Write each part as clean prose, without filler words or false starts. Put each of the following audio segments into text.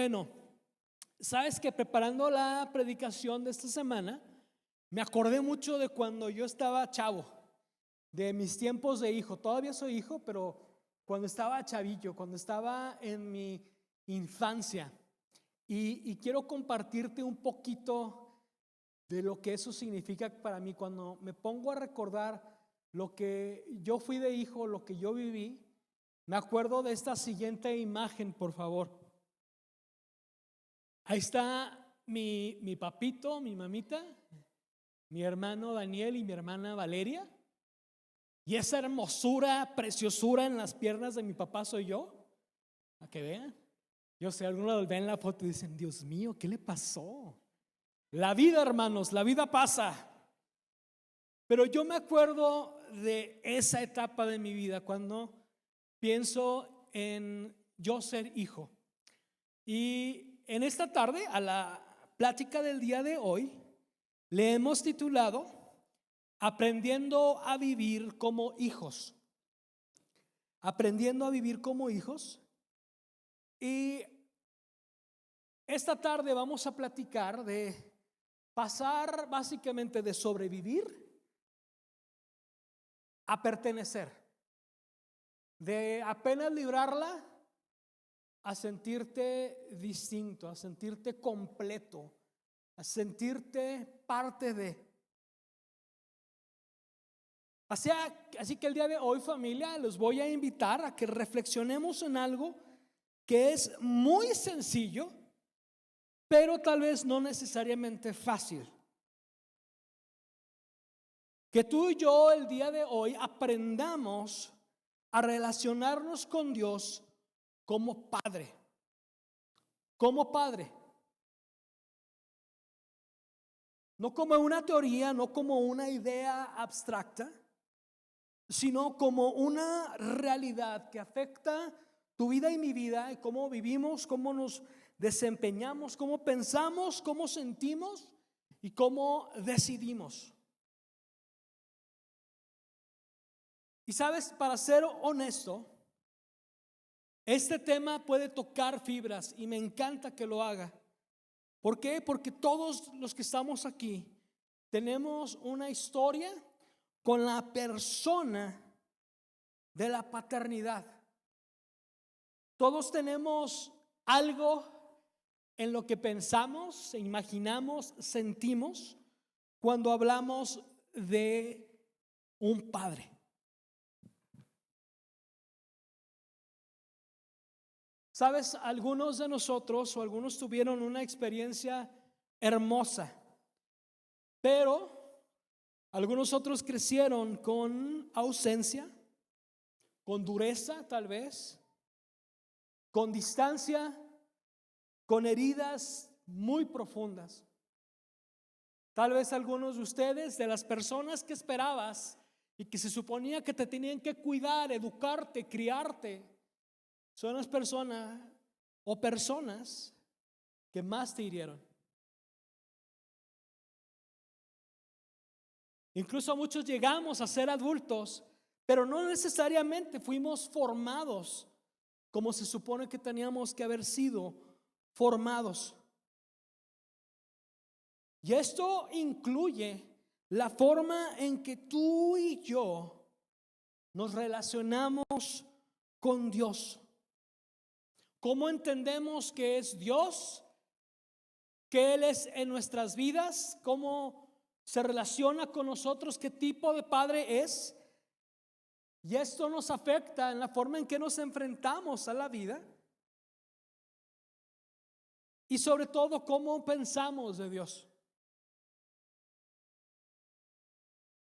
Bueno, sabes que preparando la predicación de esta semana, me acordé mucho de cuando yo estaba chavo, de mis tiempos de hijo. Todavía soy hijo, pero cuando estaba chavillo, cuando estaba en mi infancia. Y quiero compartirte un poquito de lo que eso significa para mí. Cuando me pongo a recordar lo que yo fui de hijo, lo que yo viví, me acuerdo de esta siguiente imagen, por favor. Ahí está mi papito, mi mamita, mi hermano Daniel y mi hermana Valeria. Y esa hermosura, preciosura en las piernas de mi papá soy yo. A que vean. Yo sé, algunos ven la foto y dicen, Dios mío, ¿qué le pasó? La vida, hermanos, la vida pasa. Pero yo me acuerdo de esa etapa de mi vida cuando pienso en yo ser hijo. Y en esta tarde, a la plática del día de hoy, le hemos titulado Aprendiendo a vivir como hijos. Aprendiendo a vivir como hijos. Y esta tarde vamos a platicar de pasar básicamente de sobrevivir a pertenecer. De apenas librarla a sentirte distinto, a sentirte completo, a sentirte parte de. Así que el día de hoy, familia, los voy a invitar a que reflexionemos en algo que es muy sencillo, pero tal vez no necesariamente fácil. Que tú y yo el día de hoy aprendamos a relacionarnos con Dios como Padre. Como Padre. No como una teoría, no como una idea abstracta, sino como una realidad que afecta tu vida y mi vida, y cómo vivimos, cómo nos desempeñamos, cómo pensamos, cómo sentimos y cómo decidimos. Y sabes, para ser honesto, este tema puede tocar fibras y me encanta que lo haga. ¿Por qué? Porque todos los que estamos aquí tenemos una historia con la persona de la paternidad. Todos tenemos algo en lo que pensamos, imaginamos, sentimos cuando hablamos de un padre. Sabes, algunos de nosotros o algunos tuvieron una experiencia hermosa, pero algunos otros crecieron con ausencia, con dureza tal vez, con distancia, con heridas muy profundas. Tal vez algunos de ustedes, de las personas que esperabas y que se suponía que te tenían que cuidar, educarte, criarte, son las personas o personas que más te hirieron. Incluso muchos llegamos a ser adultos, pero no necesariamente fuimos formados como se supone que teníamos que haber sido formados. Y esto incluye la forma en que tú y yo nos relacionamos con Dios. ¿Cómo entendemos que es Dios? ¿Qué Él es en nuestras vidas? ¿Cómo se relaciona con nosotros? ¿Qué tipo de padre es? Y esto nos afecta en la forma en que nos enfrentamos a la vida. Y sobre todo, cómo pensamos de Dios.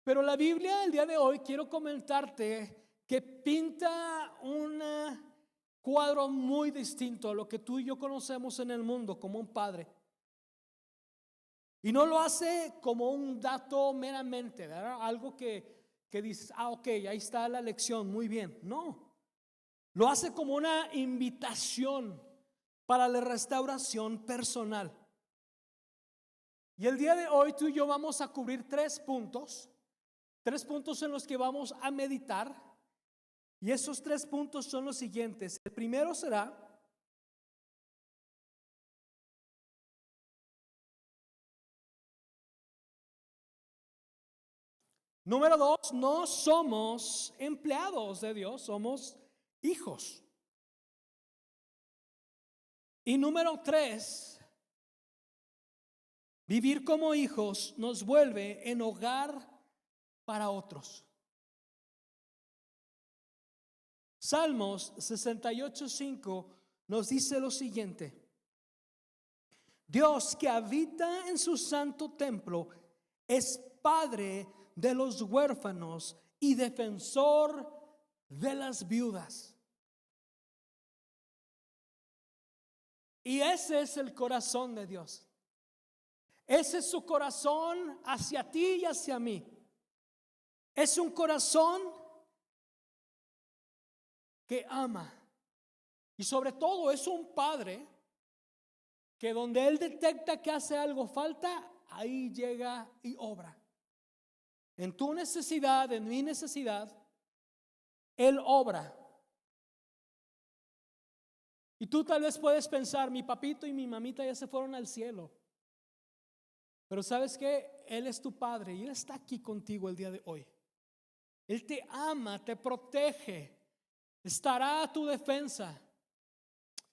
Pero la Biblia el día de hoy quiero comentarte que pinta un cuadro muy distinto a lo que tú y yo conocemos en el mundo como un padre. Y no lo hace como un dato meramente, ¿verdad? Algo que dices, ok, ahí está la lección, muy bien. No, lo hace como una invitación para la restauración personal. Y el día de hoy tú y yo vamos a cubrir 3 puntos en los que vamos a meditar. Y esos 3 puntos son los siguientes. El primero será Número dos, no somos empleados de Dios, somos hijos. Y número tres, vivir como hijos nos vuelve en hogar para otros. Salmos 68:5 nos dice lo siguiente: Dios que habita en su santo templo es padre de los huérfanos y defensor de las viudas. Y ese es el corazón de Dios. Ese es su corazón hacia ti y hacia mí. Es un corazón que ama. Y sobre todo es un padre que donde Él detecta que hace algo falta, ahí llega y obra. En tu necesidad, en mi necesidad, Él obra. Y tú tal vez puedes pensar, mi papito y mi mamita ya se fueron al cielo. Pero ¿sabes qué? Él es tu padre y Él está aquí contigo el día de hoy. Él te ama, te protege, estará a tu defensa.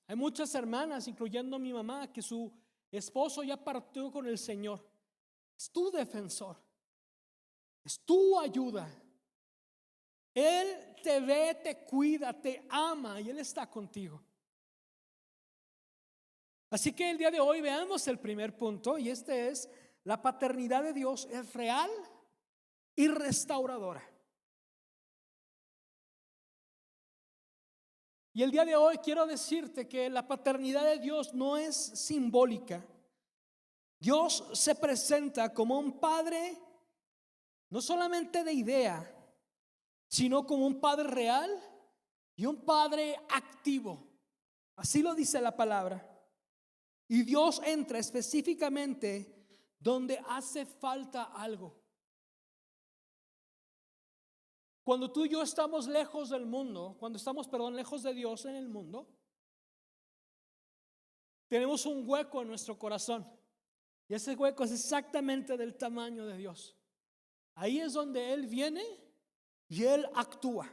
Hay muchas hermanas, incluyendo mi mamá, que su esposo ya partió con el Señor. Es tu defensor, es tu ayuda. Él te ve, te cuida, te ama y Él está contigo. Así que el día de hoy veamos el primer punto, y este es: la paternidad de Dios es real y restauradora. Y el día de hoy quiero decirte que la paternidad de Dios no es simbólica. Dios se presenta como un padre, no solamente de idea, sino como un padre real y un padre activo. Así lo dice la palabra. Y Dios entra específicamente donde hace falta algo. Cuando tú y yo estamos lejos del mundo, cuando estamos, lejos de Dios en el mundo, tenemos un hueco en nuestro corazón. Y ese hueco es exactamente del tamaño de Dios. Ahí es donde Él viene y Él actúa.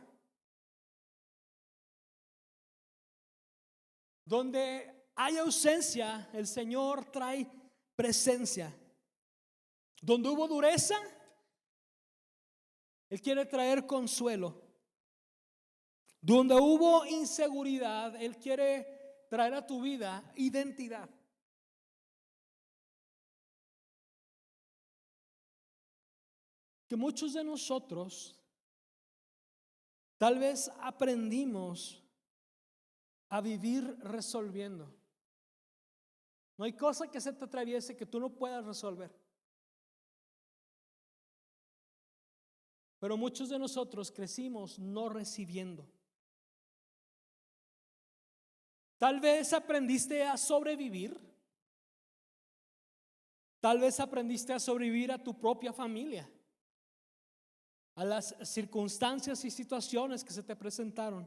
Donde hay ausencia, el Señor trae presencia. Donde hubo dureza, Él quiere traer consuelo. Donde hubo inseguridad, Él quiere traer a tu vida identidad. Que muchos de nosotros tal vez aprendimos a vivir resolviendo. No hay cosa que se te atraviese que tú no puedas resolver. Pero muchos de nosotros crecimos no recibiendo. Tal vez aprendiste a sobrevivir. Tal vez aprendiste a sobrevivir a tu propia familia, a las circunstancias y situaciones que se te presentaron.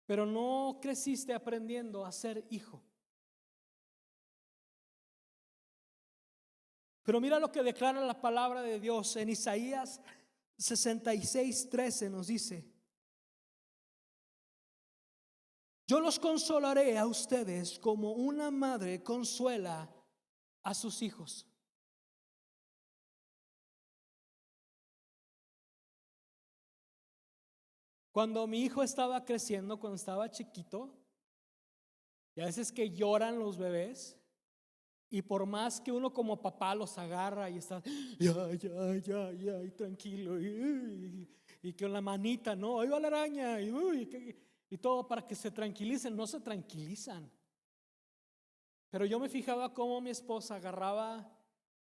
Pero no creciste aprendiendo a ser hijo. Pero mira lo que declara la palabra de Dios en Isaías 66:13 nos dice: yo los consolaré a ustedes como una madre consuela a sus hijos. Cuando mi hijo estaba creciendo, cuando estaba chiquito, y a veces que lloran los bebés, y por más que uno como papá los agarra y está ya, y tranquilo, y con la manita, no, ahí va la araña, y todo para que se tranquilicen, no se tranquilizan. Pero yo me fijaba cómo mi esposa agarraba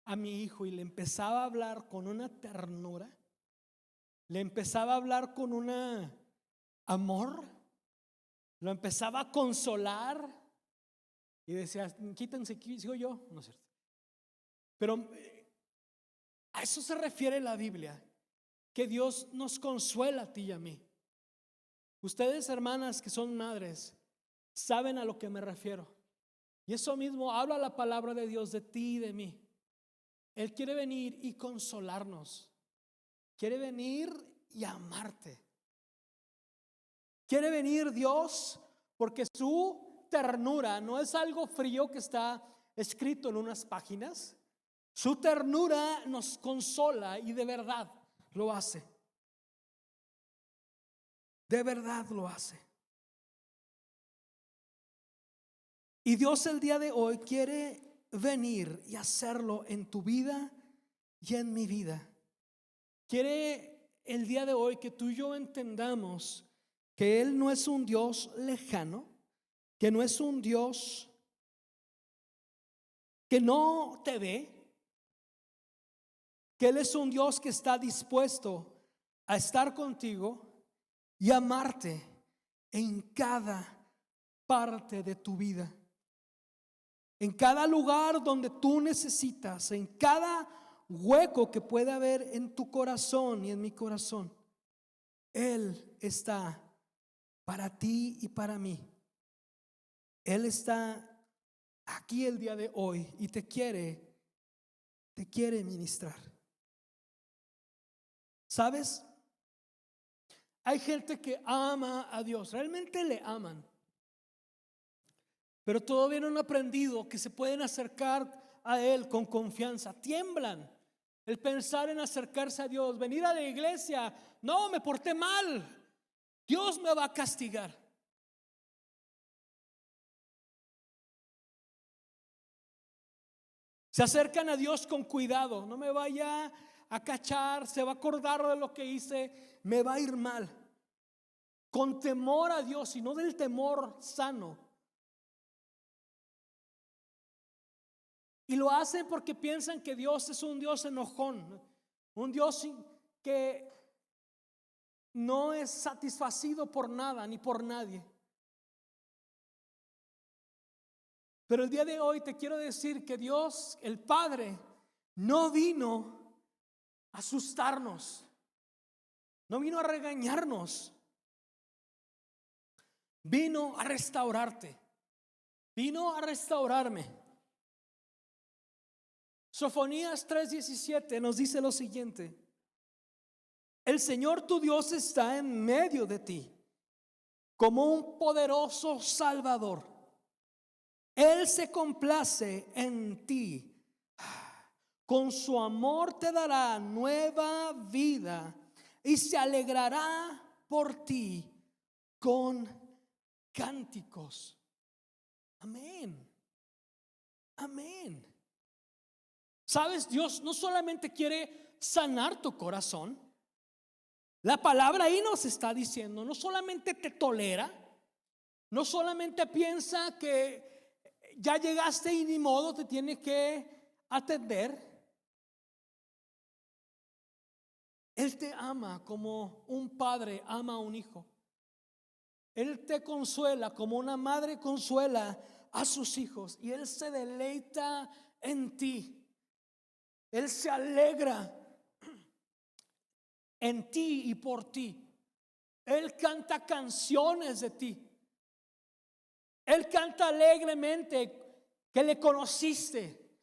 a mi hijo y le empezaba a hablar con una ternura, le empezaba a hablar con una amor, lo empezaba a consolar y decía, quítense, sigo yo, no es cierto. Pero a eso se refiere la Biblia, que Dios nos consuela a ti y a mí. Ustedes, hermanas que son madres, saben a lo que me refiero. Y eso mismo habla la palabra de Dios de ti y de mí. Él quiere venir y consolarnos. Quiere venir y amarte. Quiere venir Dios porque su ternura no es algo frío que está escrito en unas páginas. Su ternura nos consola y de verdad lo hace. De verdad lo hace. Y Dios el día de hoy quiere venir y hacerlo en tu vida y en mi vida. Quiere el día de hoy que tú y yo entendamos que Él no es un Dios lejano, que no es un Dios que no te ve, que Él es un Dios que está dispuesto a estar contigo y amarte en cada parte de tu vida, en cada lugar donde tú necesitas, en cada hueco que pueda haber en tu corazón y en mi corazón. Él está para ti y para mí. Él está aquí el día de hoy y te quiere ministrar. ¿Sabes? Hay gente que ama a Dios, realmente le aman, pero todavía no han aprendido que se pueden acercar a Él con confianza. Tiemblan el pensar en acercarse a Dios, venir a la iglesia. No, me porté mal, Dios me va a castigar. Se acercan a Dios con cuidado. No me vaya a cachar, se va a acordar de lo que hice, me va a ir mal. Con temor a Dios y no del temor sano. Y lo hacen porque piensan que Dios es un Dios enojón, un Dios que no es satisfacido por nada ni por nadie. Pero el día de hoy te quiero decir que Dios, el Padre, no vino a asustarnos, no vino a regañarnos, vino a restaurarte, vino a restaurarme. Sofonías 3:17 nos dice lo siguiente: el Señor tu Dios está en medio de ti como un poderoso Salvador. Él se complace en ti. Con su amor te dará nueva vida y se alegrará por ti con cánticos. Amén. Amén. ¿Sabes? Dios no solamente quiere sanar tu corazón. La palabra ahí nos está diciendo, no solamente te tolera, no solamente piensa que ya llegaste y ni modo te tiene que atender. Él te ama como un padre ama a un hijo. Él te consuela como una madre consuela a sus hijos. Y Él se deleita en ti. Él se alegra en ti y por ti. Él canta canciones de ti. Él canta alegremente que le conociste.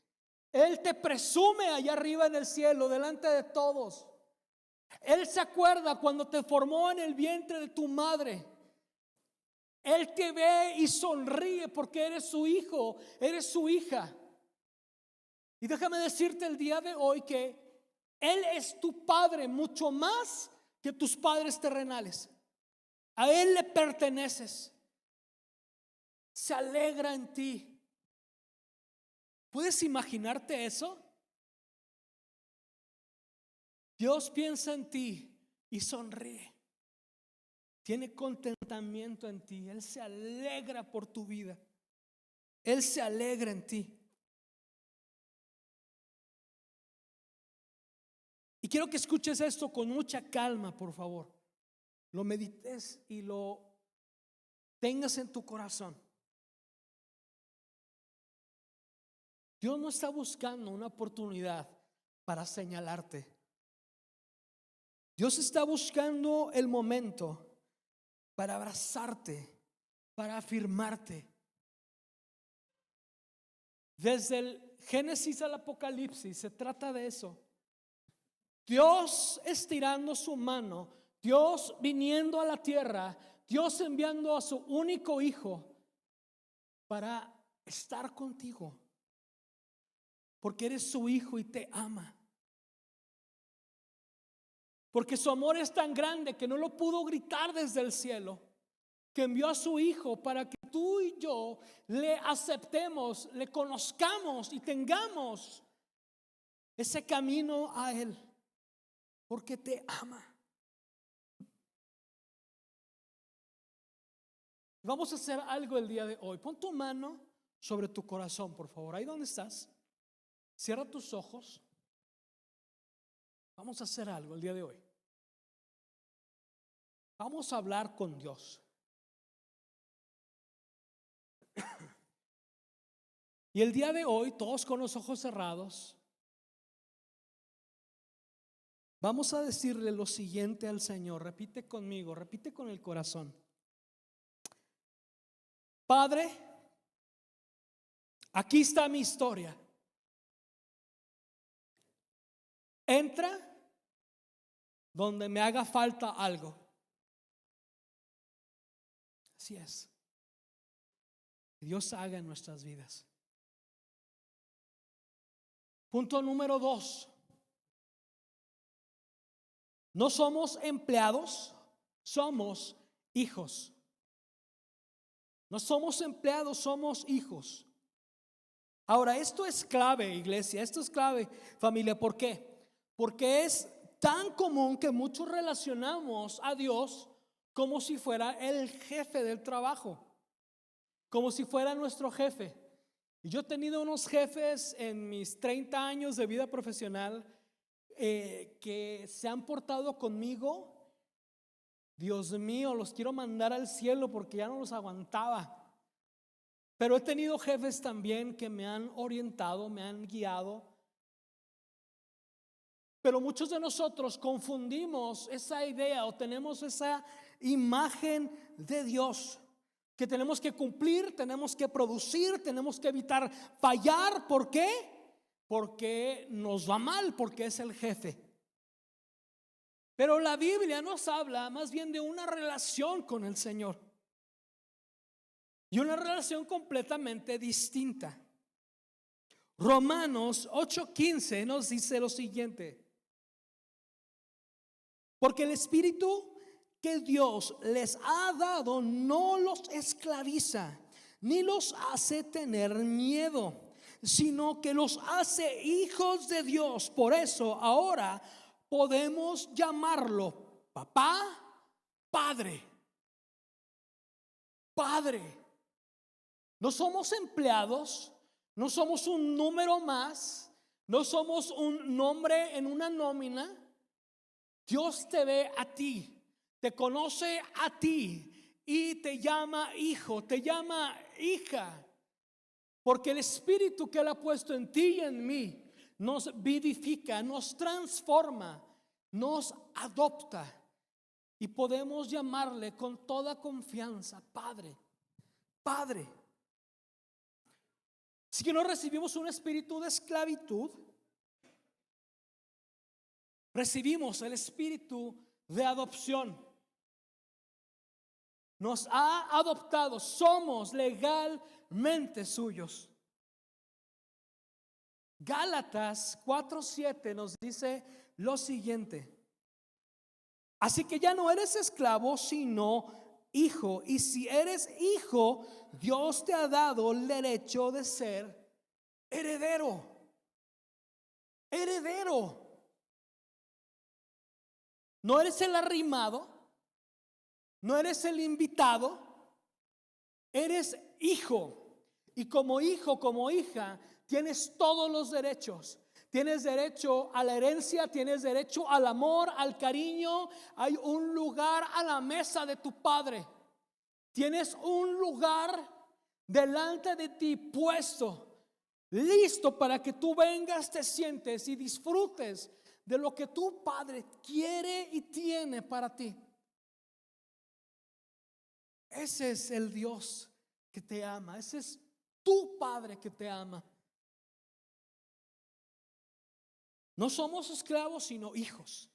Él te presume allá arriba en el cielo, delante de todos. Él se acuerda cuando te formó en el vientre de tu madre. Él te ve y sonríe porque eres su hijo, eres su hija. Y déjame decirte el día de hoy que Él es tu padre mucho más que tus padres terrenales. A Él le perteneces. Se alegra en ti. ¿Puedes imaginarte eso? Dios piensa en ti y sonríe. Tiene contentamiento en ti. Él se alegra por tu vida. Él se alegra en ti. Y quiero que escuches esto con mucha calma, por favor. Lo medites y lo tengas en tu corazón. Dios no está buscando una oportunidad para señalarte. Dios está buscando el momento para abrazarte, para afirmarte. Desde el Génesis al Apocalipsis se trata de eso. Dios estirando su mano, Dios viniendo a la tierra, Dios enviando a su único hijo para estar contigo, porque eres su hijo y te ama. Porque su amor es tan grande que no lo pudo gritar desde el cielo, que envió a su hijo para que tú y yo le aceptemos, le conozcamos y tengamos ese camino a él, porque te ama. Vamos a hacer algo el día de hoy. Pon tu mano sobre tu corazón, por favor, ahí donde estás. Cierra tus ojos. Vamos a hacer algo el día de hoy. Vamos a hablar con Dios. Y el día de hoy, todos con los ojos cerrados, vamos a decirle lo siguiente al Señor. Repite conmigo, repite con el corazón. Padre, aquí está mi historia. Entra donde me haga falta algo. Así es. Que Dios haga en nuestras vidas. Punto número 2. No somos empleados, somos hijos. No somos empleados, somos hijos. Ahora, esto es clave, iglesia, esto es clave, familia. ¿Por qué? Porque es tan común que muchos relacionamos a Dios como si fuera el jefe del trabajo, como si fuera nuestro jefe. Y yo he tenido unos jefes en mis 30 años de vida profesional que se han portado conmigo. Dios mío, los quiero mandar al cielo porque ya no los aguantaba. Pero he tenido jefes también que me han orientado, me han guiado. Pero muchos de nosotros confundimos esa idea o tenemos esa imagen de Dios, que tenemos que cumplir, tenemos que producir, tenemos que evitar fallar. ¿Por qué? Porque nos va mal, porque es el jefe. Pero la Biblia nos habla más bien de una relación con el Señor, y una relación completamente distinta. Romanos 8:15 nos dice lo siguiente: porque el espíritu que Dios les ha dado no los esclaviza ni los hace tener miedo, sino que los hace hijos de Dios. Por eso ahora podemos llamarlo papá, padre. Padre. No somos empleados, no somos un número más, no somos un nombre en una nómina. Dios te ve a ti, te conoce a ti y te llama hijo, te llama hija, porque el espíritu que Él ha puesto en ti y en mí nos vivifica, nos transforma, nos adopta, y podemos llamarle con toda confianza Padre, Padre. Si que no recibimos un espíritu de esclavitud, recibimos el espíritu de adopción. Nos ha adoptado, somos legalmente suyos. Gálatas 4:7 nos dice lo siguiente: así que ya no eres esclavo, sino hijo, y si eres hijo, Dios te ha dado el derecho de ser heredero. Heredero. No eres el arrimado, no eres el invitado, eres hijo. Y como hijo, como hija, tienes todos los derechos. Tienes derecho a la herencia, tienes derecho al amor, al cariño. Hay un lugar a la mesa de tu padre. Tienes un lugar delante de ti puesto, listo para que tú vengas, te sientes y disfrutes de lo que tu padre quiere y tiene para ti. Ese es el Dios que te ama. Ese es tu Padre que te ama. No somos esclavos, sino hijos.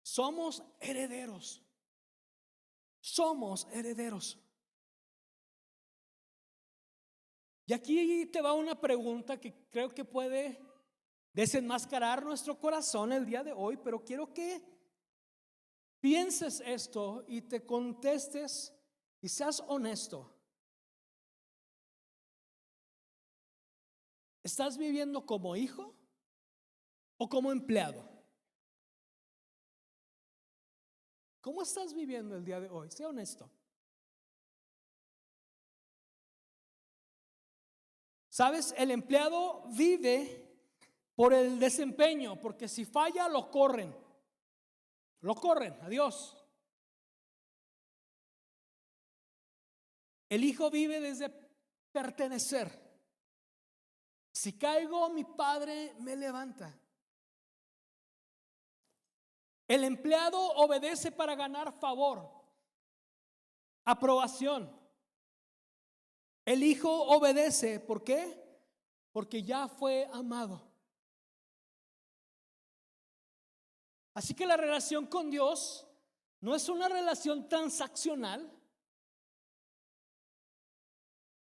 Somos herederos. Somos herederos. Y aquí te va una pregunta que creo que puede desenmascarar nuestro corazón el día de hoy, pero quiero que pienses esto y te contestes y seas honesto. ¿Estás viviendo como hijo o como empleado? ¿Cómo estás viviendo el día de hoy? Sé honesto. ¿Sabes? El empleado vive por el desempeño, porque si falla lo corren. Lo corren, adiós. El hijo vive desde pertenecer. Si caigo, mi padre me levanta. El empleado obedece para ganar favor, aprobación. El hijo obedece, ¿por qué? Porque ya fue amado. Así que la relación con Dios no es una relación transaccional,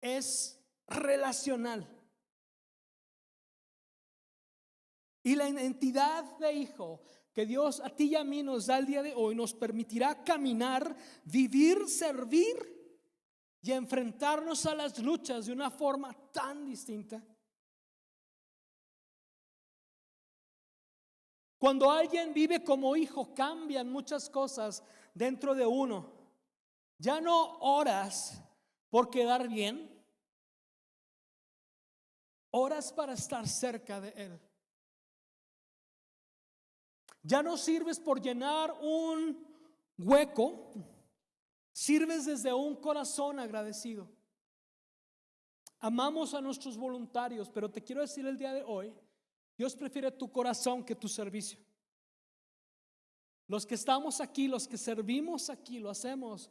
es relacional. Y la identidad de hijo que Dios a ti y a mí nos da el día de hoy nos permitirá caminar, vivir, servir y enfrentarnos a las luchas de una forma tan distinta. Cuando alguien vive como hijo, cambian muchas cosas dentro de uno. Ya no oras por quedar bien, oras para estar cerca de Él. Ya no sirves por llenar un hueco, sirves desde un corazón agradecido. Amamos a nuestros voluntarios, pero te quiero decir el día de hoy, Dios prefiere tu corazón que tu servicio. Los que estamos aquí, los que servimos aquí, lo hacemos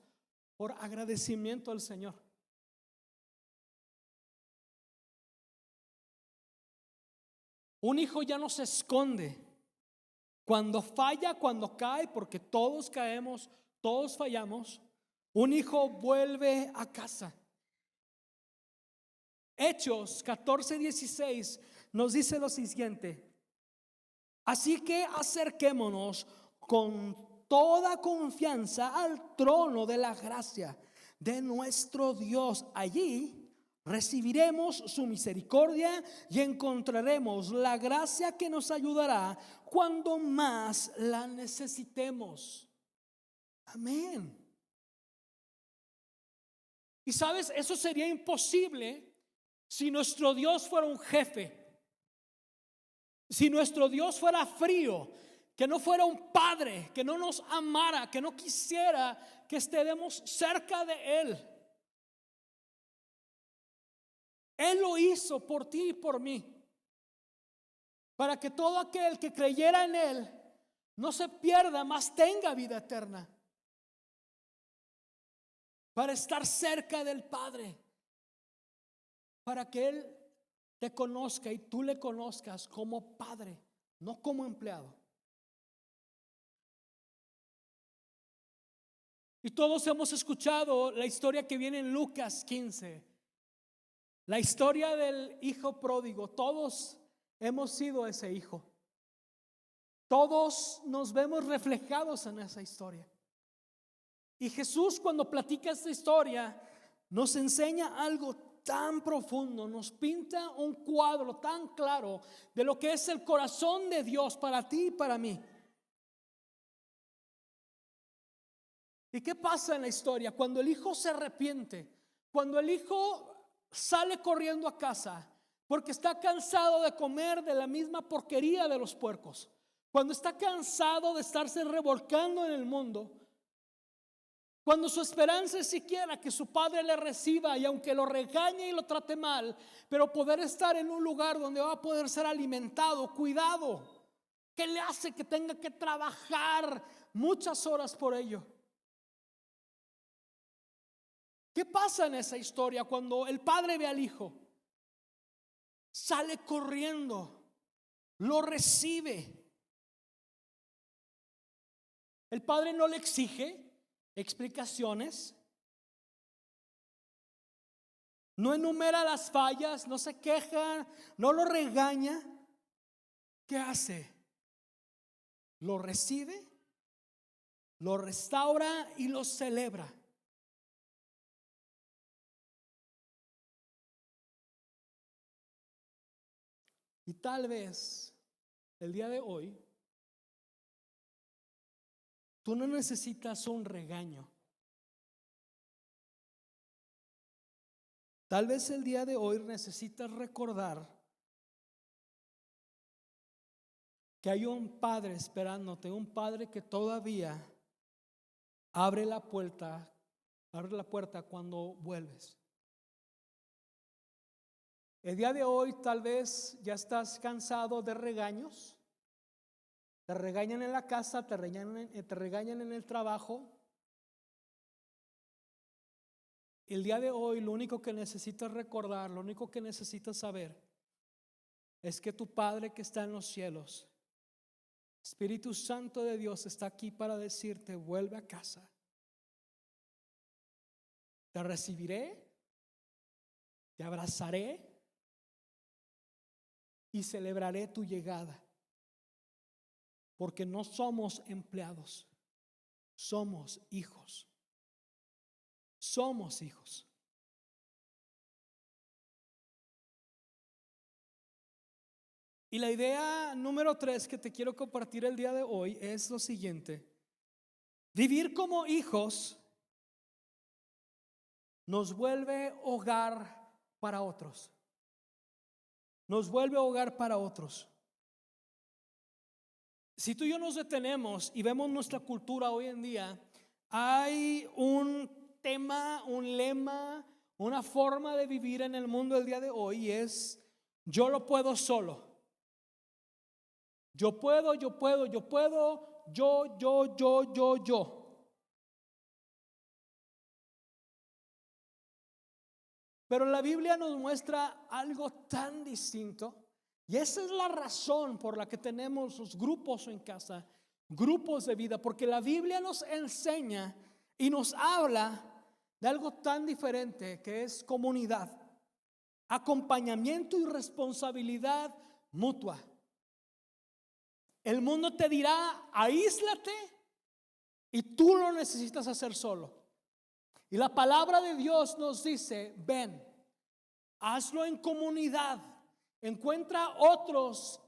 por agradecimiento al Señor. Un hijo ya no se esconde. Cuando falla, cuando cae, porque todos caemos, todos fallamos, un hijo vuelve a casa. Hechos 14:16 nos dice lo siguiente: así que acerquémonos con toda confianza al trono de la gracia de nuestro Dios. Allí recibiremos su misericordia y encontraremos la gracia que nos ayudará cuando más la necesitemos. Amén. Y sabes, eso sería imposible si nuestro Dios fuera un jefe. Si nuestro Dios fuera frío, que no fuera un padre, que no nos amara, que no quisiera que estemos cerca de Él. Él lo hizo por ti y por mí, para que todo aquel que creyera en Él no se pierda, mas tenga vida eterna. Para estar cerca del Padre, para que Él te conozca y tú le conozcas como padre, no como empleado. Y todos hemos escuchado la historia que viene en Lucas 15, la historia del hijo pródigo. Todos hemos sido ese hijo. Todos nos vemos reflejados en esa historia. Y Jesús, cuando platica esta historia, nos enseña algo tan profundo, nos pinta un cuadro tan claro de lo que es el corazón de Dios para ti y para mí. ¿Y qué pasa en la historia? Cuando el hijo se arrepiente, cuando el hijo sale corriendo a casa porque está cansado de comer de la misma porquería de los puercos, cuando está cansado de estarse revolcando en el mundo, cuando su esperanza es siquiera que su padre le reciba y aunque lo regañe y lo trate mal, pero poder estar en un lugar donde va a poder ser alimentado, cuidado, ¿qué le hace que tenga que trabajar muchas horas por ello? ¿Qué pasa en esa historia cuando el padre ve al hijo? Sale corriendo lo recibe. El padre no le exige explicaciones, no enumera las fallas, no se queja, no lo regaña. ¿Qué hace? Lo recibe, lo restaura y lo celebra. Y tal vez el día de hoy tú no necesitas un regaño. Tal vez el día de hoy necesitas recordar que hay un padre esperándote, un padre que todavía abre la puerta cuando vuelves. El día de hoy tal vez ya estás cansado de regaños. Te regañan en la casa, te regañan en el trabajo. El día de hoy lo único que necesitas recordar, lo único que necesitas saber es que tu Padre que está en los cielos, Espíritu Santo de Dios, está aquí para decirte: vuelve a casa. Te recibiré, te abrazaré y celebraré tu llegada. Porque no somos empleados, somos hijos. Somos hijos. Y la idea número 3 que te quiero compartir el día de hoy es lo siguiente: vivir como hijos nos vuelve hogar para otros. Nos vuelve hogar para otros. Si tú y yo nos detenemos y vemos nuestra cultura hoy en día, hay un tema, un lema, una forma de vivir en el mundo el día de hoy, y es: yo lo puedo solo. Yo puedo, yo. Pero la Biblia nos muestra algo tan distinto, y esa es la razón por la que tenemos los grupos en casa, grupos de vida, porque la Biblia nos enseña y nos habla de algo tan diferente, que es comunidad, acompañamiento y responsabilidad mutua. El mundo te dirá: aíslate, y tú lo necesitas hacer solo. Y la palabra de Dios nos dice: ven, hazlo en comunidad. Encuentra otros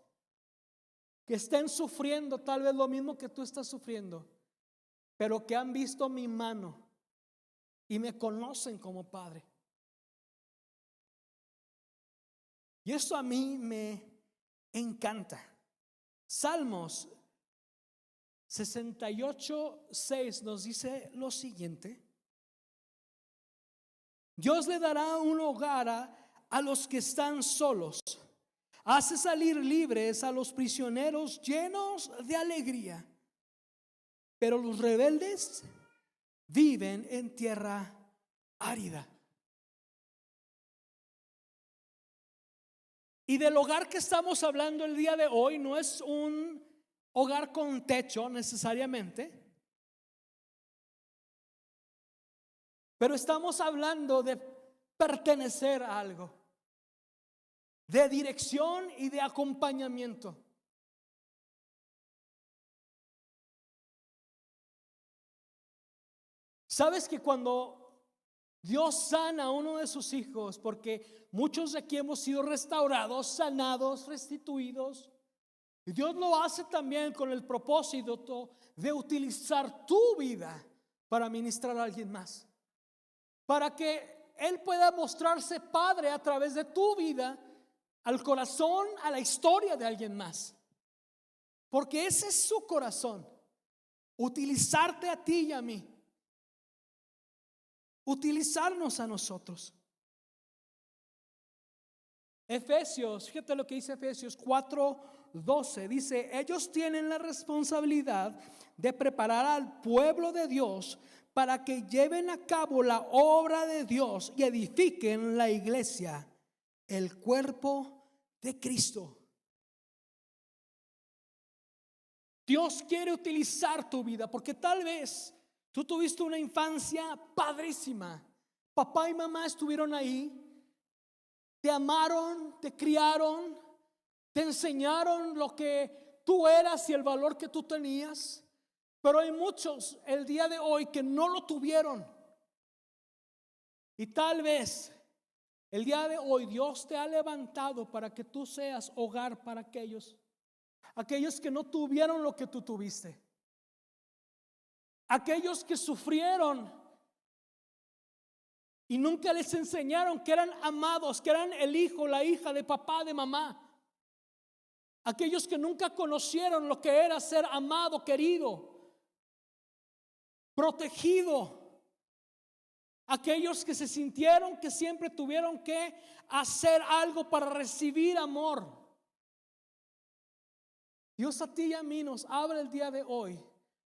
que estén sufriendo tal vez lo mismo que tú estás sufriendo, pero que han visto mi mano y me conocen como Padre. Y eso a mí me encanta. Salmos 68:6 nos dice lo siguiente: Dios le dará un hogar a los que están solos, hace salir libres a los prisioneros llenos de alegría, pero los rebeldes viven en tierra árida. Y del hogar que estamos hablando el día de hoy no es un hogar con techo necesariamente, pero estamos hablando de pertenecer a algo, de dirección y de acompañamiento. ¿Sabes que cuando Dios sana a uno de sus hijos, porque muchos de aquí hemos sido restaurados, sanados, restituidos, y Dios lo hace también con el propósito de utilizar tu vida para ministrar a alguien más, para que Él pueda mostrarse Padre a través de tu vida al corazón, a la historia de alguien más? Porque ese es su corazón: utilizarte a ti y a mí, utilizarnos a nosotros. Efesios, fíjate lo que dice Efesios 4:12, dice: ellos tienen la responsabilidad de preparar al pueblo de Dios para que lleven a cabo la obra de Dios y edifiquen la iglesia, el cuerpo de Cristo. Dios quiere utilizar tu vida, porque tal vez tú tuviste una infancia padrísima. Papá y mamá estuvieron ahí, te amaron, te criaron, te enseñaron lo que tú eras y el valor que tú tenías. Pero hay muchos el día de hoy que no lo tuvieron. Y tal vez el día de hoy Dios te ha levantado para que tú seas hogar para aquellos que no tuvieron lo que tú tuviste. Aquellos que sufrieron y nunca les enseñaron que eran amados, que eran el hijo, la hija de papá, de mamá. Aquellos que nunca conocieron lo que era ser amado, querido, protegido. Aquellos que se sintieron que siempre tuvieron que hacer algo para recibir amor. Dios a ti y a mí nos abre el día de hoy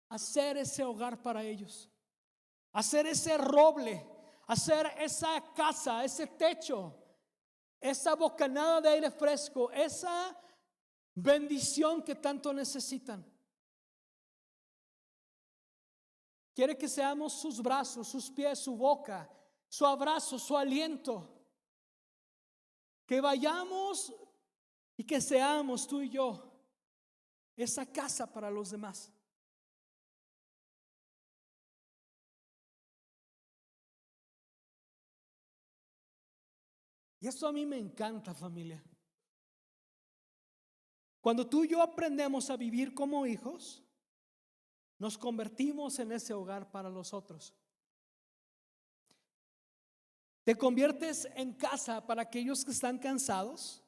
a ser ese hogar para ellos, a ser ese roble, a ser esa casa, ese techo, esa bocanada de aire fresco, esa bendición que tanto necesitan. Quiere que seamos sus brazos, sus pies, su boca, su abrazo, su aliento. Que vayamos y que seamos tú y yo esa casa para los demás. Y esto a mí me encanta, familia. Cuando tú y yo aprendemos a vivir como hijos, nos convertimos en ese hogar para los otros. Te conviertes en casa para aquellos que están cansados.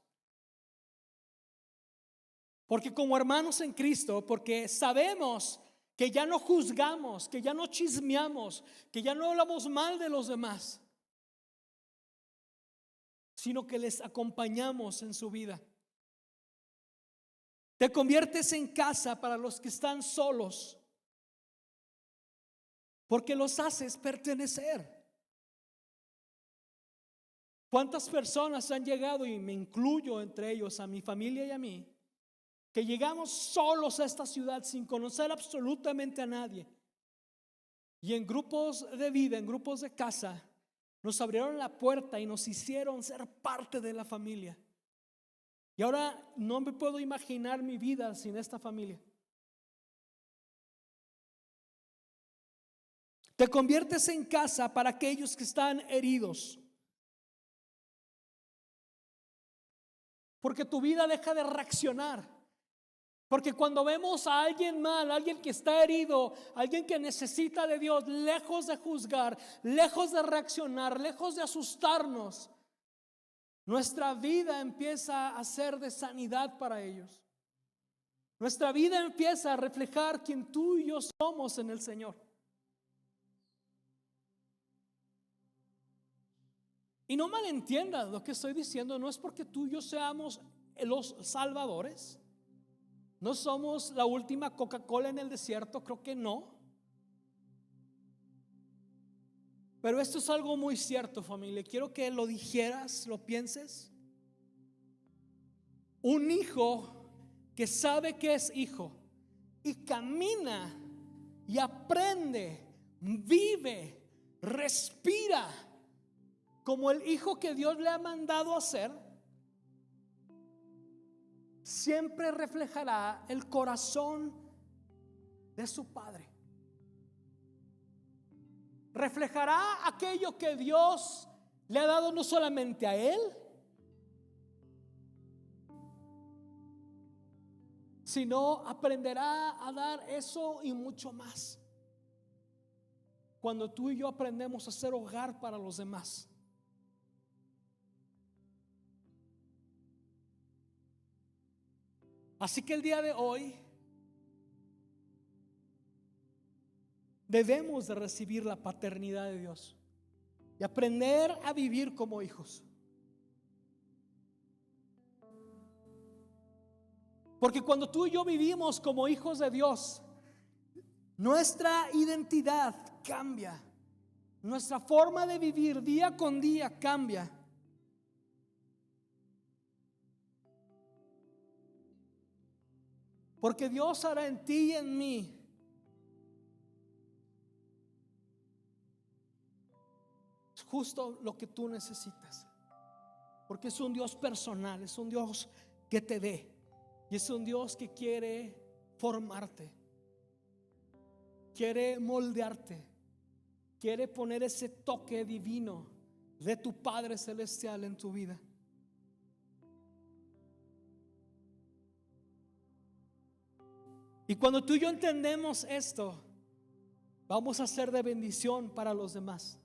Porque como hermanos en Cristo, porque sabemos que ya no juzgamos, que ya no chismeamos, que ya no hablamos mal de los demás, sino que les acompañamos en su vida. Te conviertes en casa para los que están solos, porque los haces pertenecer. ¿Cuántas personas han llegado, y me incluyo entre ellos, a mi familia y a mí, que llegamos solos a esta ciudad sin conocer absolutamente a nadie? Y en grupos de vida, en grupos de casa, nos abrieron la puerta y nos hicieron ser parte de la familia. Y ahora no me puedo imaginar mi vida sin esta familia. Te conviertes en casa para aquellos que están heridos. Porque tu vida deja de reaccionar. Porque cuando vemos a alguien mal, alguien que está herido, alguien que necesita de Dios, lejos de juzgar, lejos de reaccionar, lejos de asustarnos, nuestra vida empieza a ser de sanidad para ellos. Nuestra vida empieza a reflejar quien tú y yo somos en el Señor. Y no malentiendas lo que estoy diciendo, no es porque tú y yo seamos los salvadores. No somos la última Coca-Cola en el desierto, creo que no. Pero esto es algo muy cierto, familia. Quiero que lo dijeras, lo pienses. Un hijo que sabe que es hijo y camina y aprende, vive, respira como el hijo que Dios le ha mandado a ser, siempre reflejará el corazón de su padre. Reflejará aquello que Dios le ha dado no solamente a él, sino aprenderá a dar eso y mucho más. Cuando tú y yo aprendemos a ser hogar para los demás. Así que el día de hoy debemos de recibir la paternidad de Dios y aprender a vivir como hijos. Porque cuando tú y yo vivimos como hijos de Dios, nuestra identidad cambia, nuestra forma de vivir día con día cambia. Porque Dios hará en ti y en mí justo lo que tú necesitas. Porque es un Dios personal, es un Dios que te dé. Y es un Dios que quiere formarte, quiere moldearte, quiere poner ese toque divino de tu Padre Celestial en tu vida. Y cuando tú y yo entendemos esto, vamos a ser de bendición para los demás.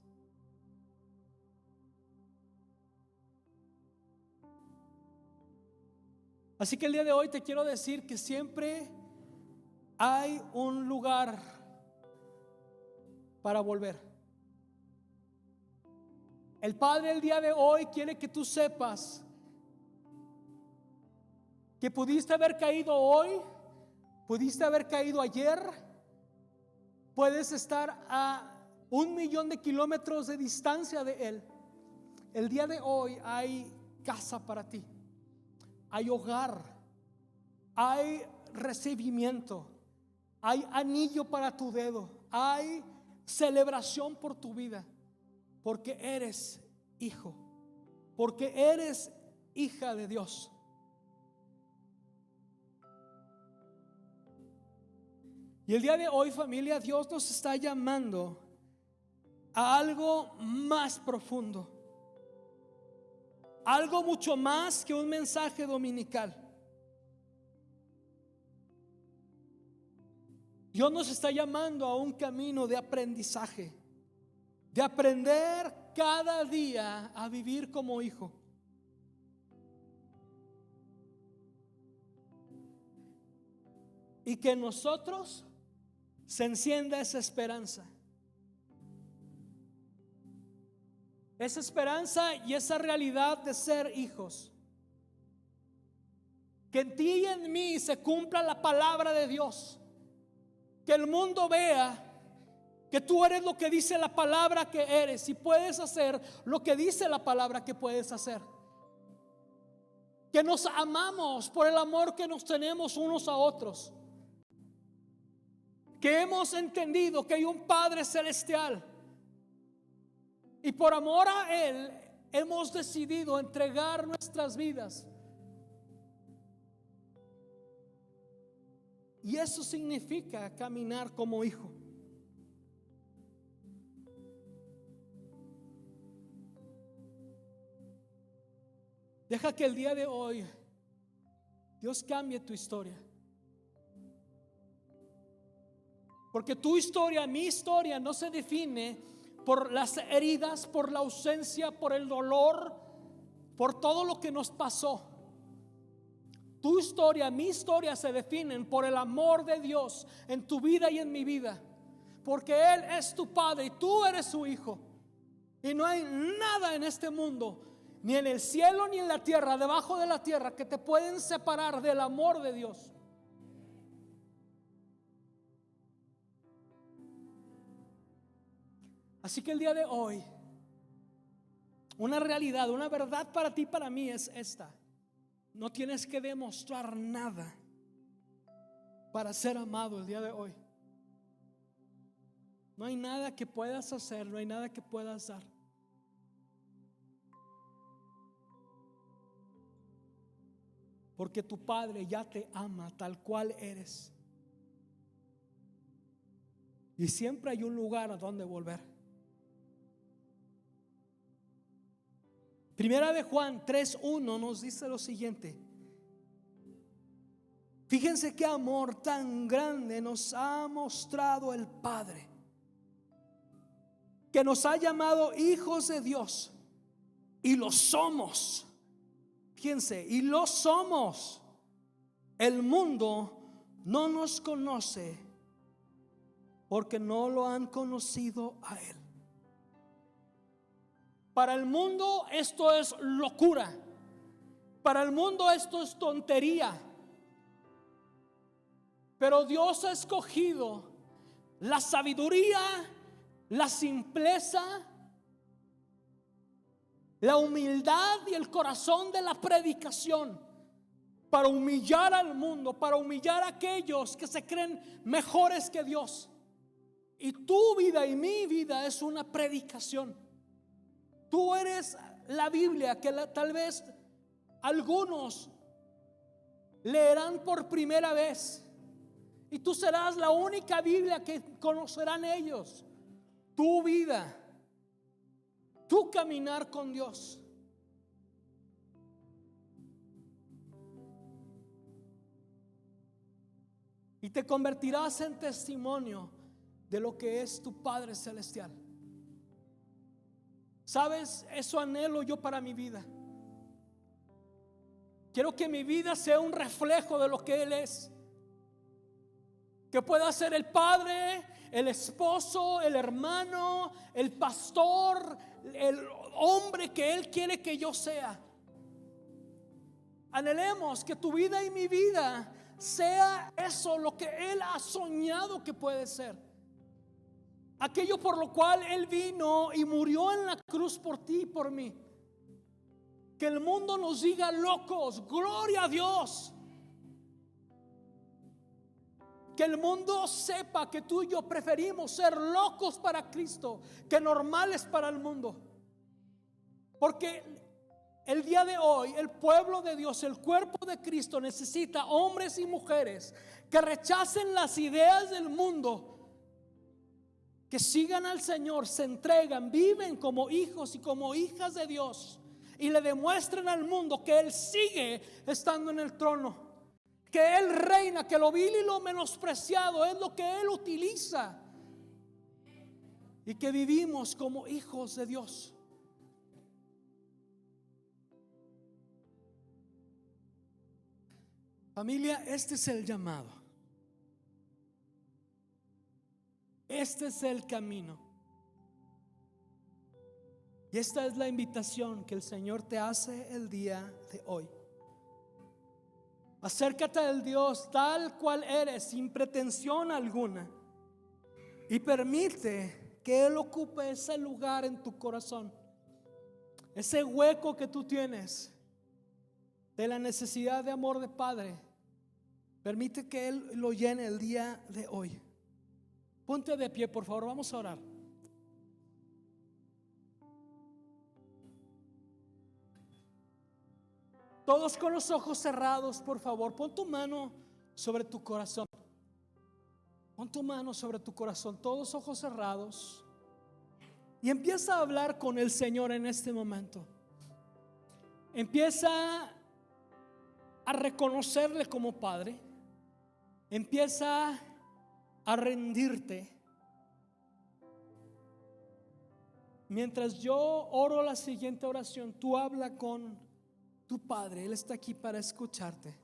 Así que el día de hoy te quiero decir que siempre hay un lugar para volver. El Padre el día de hoy quiere que tú sepas que pudiste haber caído hoy, pudiste haber caído ayer, puedes estar a 1,000,000 de kilómetros de distancia de Él. El día de hoy hay casa para ti, hay hogar, hay recibimiento, hay anillo para tu dedo, hay celebración por tu vida, porque eres hijo, porque eres hija de Dios. Y el día de hoy, familia, Dios nos está llamando a algo más profundo, algo mucho más que un mensaje dominical. Dios nos está llamando a un camino de aprendizaje, de aprender cada día a vivir como hijo. Y que en nosotros se encienda esa esperanza. Esa esperanza y esa realidad de ser hijos. Que en ti y en mí se cumpla la palabra de Dios. Que el mundo vea que tú eres lo que dice la palabra que eres y puedes hacer lo que dice la palabra que puedes hacer. Que nos amamos por el amor que nos tenemos unos a otros. Que hemos entendido que hay un Padre Celestial y por amor a Él hemos decidido entregar nuestras vidas. Y eso significa caminar como hijo. Deja que el día de hoy Dios cambie tu historia. Porque tu historia, mi historia, no se define por las heridas, por la ausencia, por el dolor, por todo lo que nos pasó. Tu historia, mi historia se definen por el amor de Dios en tu vida y en mi vida. Porque Él es tu Padre y tú eres su hijo. Y no hay nada en este mundo, ni en el cielo ni en la tierra, debajo de la tierra, que te pueden separar del amor de Dios. Así que el día de hoy, una realidad, una verdad para ti y para mí es esta: no tienes que demostrar nada para ser amado el día de hoy. No hay nada que puedas hacer, no hay nada que puedas dar. Porque tu Padre ya te ama tal cual eres. Y siempre hay un lugar a donde volver. Primera de Juan 3:1 nos dice lo siguiente: fíjense qué amor tan grande nos ha mostrado el Padre, que nos ha llamado hijos de Dios, y lo somos. Fíjense, y lo somos. El mundo no nos conoce porque no lo han conocido a Él. Para el mundo esto es locura. Para el mundo esto es tontería. Pero Dios ha escogido la sabiduría, la simpleza, la humildad y el corazón de la predicación para humillar al mundo, para humillar a aquellos que se creen mejores que Dios. Y tu vida y mi vida es una predicación. Tú eres la Biblia que tal vez algunos leerán por primera vez, y tú serás la única Biblia que conocerán ellos. Tu vida, tu caminar con Dios. Y te convertirás en testimonio de lo que es tu Padre Celestial. ¿Sabes? Eso anhelo yo para mi vida. Quiero que mi vida sea un reflejo de lo que Él es. Que pueda ser el padre, el esposo, el hermano, el pastor, el hombre que Él quiere que yo sea. Anhelemos que tu vida y mi vida sea eso, lo que Él ha soñado que puede ser. Aquello por lo cual Él vino y murió en la cruz por ti y por mí. Que el mundo nos diga locos, gloria a Dios. Que el mundo sepa que tú y yo preferimos ser locos para Cristo que normales para el mundo. Porque el día de hoy el pueblo de Dios, el cuerpo de Cristo, necesita hombres y mujeres que rechacen las ideas del mundo, que sigan al Señor, se entregan, viven como hijos y como hijas de Dios, y le demuestren al mundo que Él sigue estando en el trono, que Él reina, que lo vil y lo menospreciado es lo que Él utiliza, y que vivimos como hijos de Dios. Familia, este es el llamado. Este es el camino. Y esta es la invitación que el Señor te hace el día de hoy. Acércate al Dios tal cual eres, sin pretensión alguna, y permite que Él ocupe ese lugar en tu corazón, ese hueco que tú tienes de la necesidad de amor de Padre. Permite que Él lo llene el día de hoy. Ponte de pie, por favor, vamos a orar. Todos con los ojos cerrados, por favor, pon tu mano sobre tu corazón. Pon tu mano sobre tu corazón, todos ojos cerrados, y empieza a hablar con el Señor en este momento. Empieza a reconocerle como Padre. Empieza a rendirte. Mientras yo oro la siguiente oración, tú habla con tu Padre. Él está aquí para escucharte.